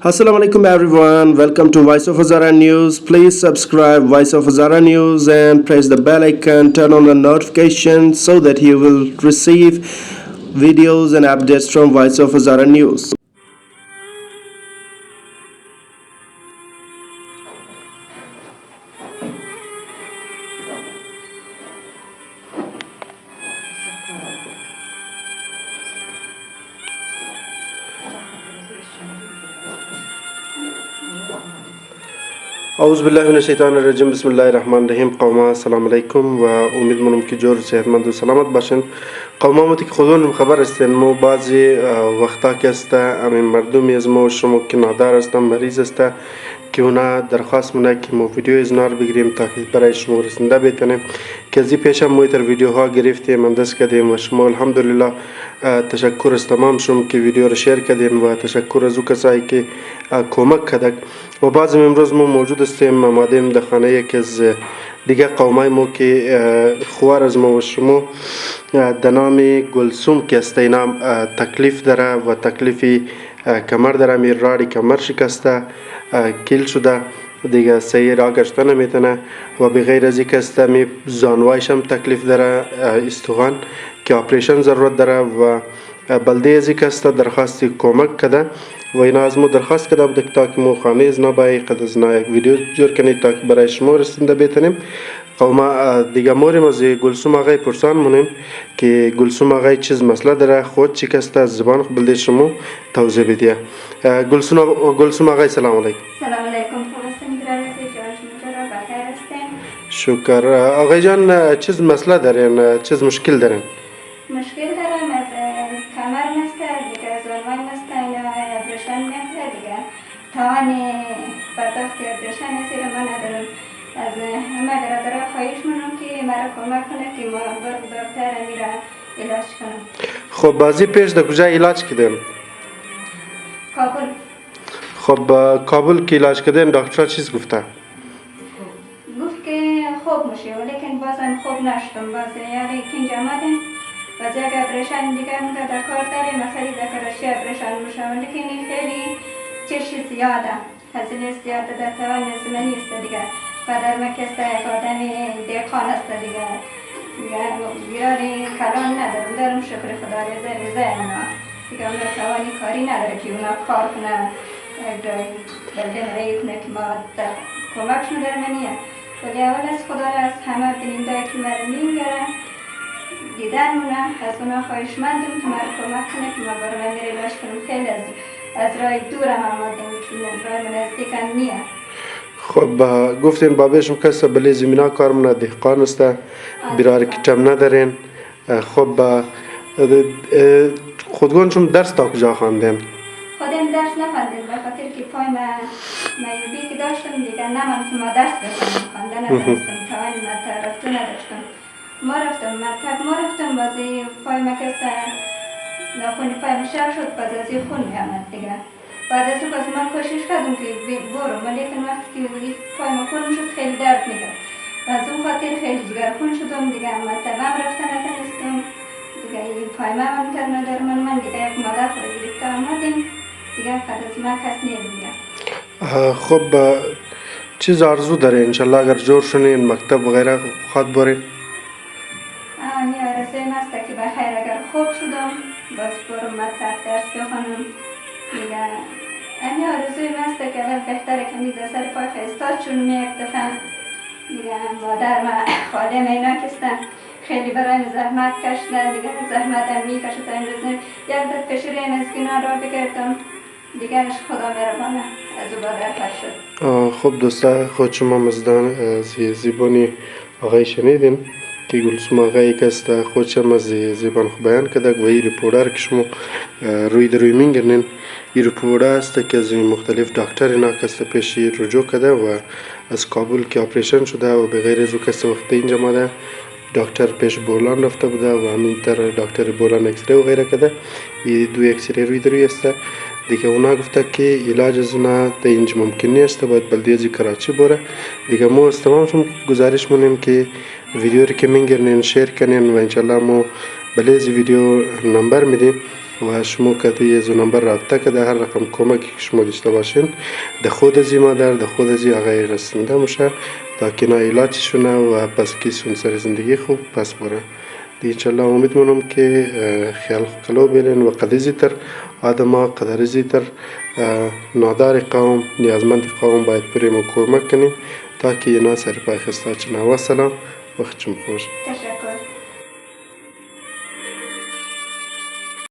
Assalamu alaikum everyone. Welcome to Voice of Hazara News. Please subscribe Voice of Hazara News and press the bell icon, turn on the notifications so that you will receive videos and updates from Voice of Hazara News. اعوذ بالله من الشیطان الرجیم. بسم الله الرحمن الرحیم. قوما سلام علیکم و امید منم که جور صحتمند و سلامت باشین. قوما متی که خودتون خبر هستین مو بعضی وقتا که است همین مردمی از ما شما که نادار هستن مریض است که اونا درخواست مونه که ما ویدیو از نار بگیریم تا که برای شما رسنده بتونیم که از این پیش هم ما تر ویدیوها گرفتیم من دست کردیم و شما الحمدلله تشکر از تمام شما که ویدیو رو شیر کردین و تشکر از او کسایی که کمک کردک و بعضی امروز ما موجود هستیم آمدیم در خانه یکی از دیگه قومای ما که خوار از ما و شما در نام گلسوم که است اینا تکلیف داره و تکلیفی کمر داره می راڑی کمر شکسته کیل شده دیگه صحیح را گشته نمیتونه و بغیر از اینکه است می زانوایش هم تکلیف داره استخوان که آپریشن ضرورت داره و بلده از اینکه است درخواستی کمک کده و اینا از ما درخواست کده بوده تا که ما خانه از نبایی قد از یک ویدیو جور کنید تا که برای شما رسنده بتونیم قوما دیگه موریم از گلسوم آقای پرسان مونیم که گلسوم آقای چیز مسئله داره خود چی کسته از زبان بلده شما توضیح بدیه. گلسوم آقای سلام علیکم. سلام علیکم. خوب هستین؟ شما بخیر هستین؟ شکر. آقای جان چیز مسئله دارین؟ چیز مشکل دارین؟ مشکل دارم از کمر نسته دیگه زنوان نسته یا ابریشن نسته دیگه توانی پرداخت ابریشن نسته ما ندارم از همه برادر خواهش منم که مرا کمک کنه که ما بر دکتر میره علاج کنم. خب بازی پیش در کجا علاج کردین؟ کابل. خب کابل که علاج کردین دکتر چیز گفته؟ گفت که خوب میشه ولیکن بازم خوب نشدم باز یعنی که اینجا آمدیم باز یک ابریشن دیگه میگه در کار داریم مثلا در کرشی ابریشن میشه ولیکن این خیلی چشی زیاده هزینه زیاده در توان زمینی نیست دیگه پدر مکسته یک آدمی دیخان است دیگه بیاری کلان ندارم دارم شکر خدا رضای اونا دیگه اونا توانی کاری نداره که اونا کار کنه بلده مرایی کنه که ما در کمکشون در منیه ولی اول از خدا را از همه بیننده که مرا میگره دیدن اونا از اونا خواهشمندم که مرا کمک کنه که ما برای من میره باش کنم خیلی از رای دورم آمدیم چون رای من نزدیکم نیه. خب گفتین بابیشم کسی بلی زمینا کار منه دهقان است برای کچم ندارین. خب خودگونشم درس تا کجا خواندین؟ خودم درس نخواندم به خاطر که پای میوبی که داشتم دیگه نمام که ما درس بخونم خواندن نداشتم توانی مکتب رفته نداشتم ما رفتم مکتب ما رفتم بازی پای مکسته ناخونی پای مشر شد باز از خون میامد دیگه بعد از اون من کوشش کردم که برم ولیکن وقتی که پای ما خونم شد خیلی درد میکرد و از اون خاطر خیلی جگرخون شدم دیگه مکتبم رفته نتونستم دیگه این پای من کرد ندارم من دیگه یک مادر خود گرفته آمدیم دیگه قد از من کس نیست دیگه. خب چیز آرزو داره انشالله اگر جور شنین مکتب وغیره خواد برین؟ آنی آرزوی ماسته که بخیر اگر خوب شدم باز برم مکتب درس بخونم دیگه آنی آرزوی ماسته که اول بهتره که میده سر پای خیستاد چون می یک دفعه دیگه مادر ما خالم اینا کستن خیلی برای زحمت کشیدن دیگه زحمت هم میکشه تا امروز یک دفعه پیشی رین از کنار را بگردم دیگه اش خدا مهربانه از او بادر پر شد. خب دوستا خود شما مزدان زیبانی آقای شنیدین که گلسوم آقای کست خودشم از زیبان خو بیان کدک و این ریپورتر که شما روی دروی مینگرنین این ریپورتر است که از مختلف دکتر اینا کست پیشی رجوع کده و از کابل که آپریشن شده و بغیر از او کست وقت اینجا ماده دکتر پیش بولان رفته بوده و همینطور دکتر بولان اکسره و غیره کده این دو اکسره روی دروی است دیگه اونا گفته که علاج از اونا تا اینجا ممکن نیست باید بلدیه کراچی بره دیگه ما از تمامشون گزارش مونیم که ویدیو رو که منگرنین شیر کنین و انشالله ما بلیز ویدیو نمبر میدیم و شما کتی نمبر رابطه که در هر رقم کمکی که شما داشته باشین در خود ازی مادر در خود ازی آقای رسنده میشه تا که علاج شونه و پس کیسون سر زندگی خوب پس بره دی انشالله امید مونم که خیال کلو بیرین و قدیزی تر آدم ها قدرزی تر نادار قوم نیازمند قوم باید بریم و کمک کنیم تا که اینا سر پای خسته چنه و سلام وقت خوش تشکر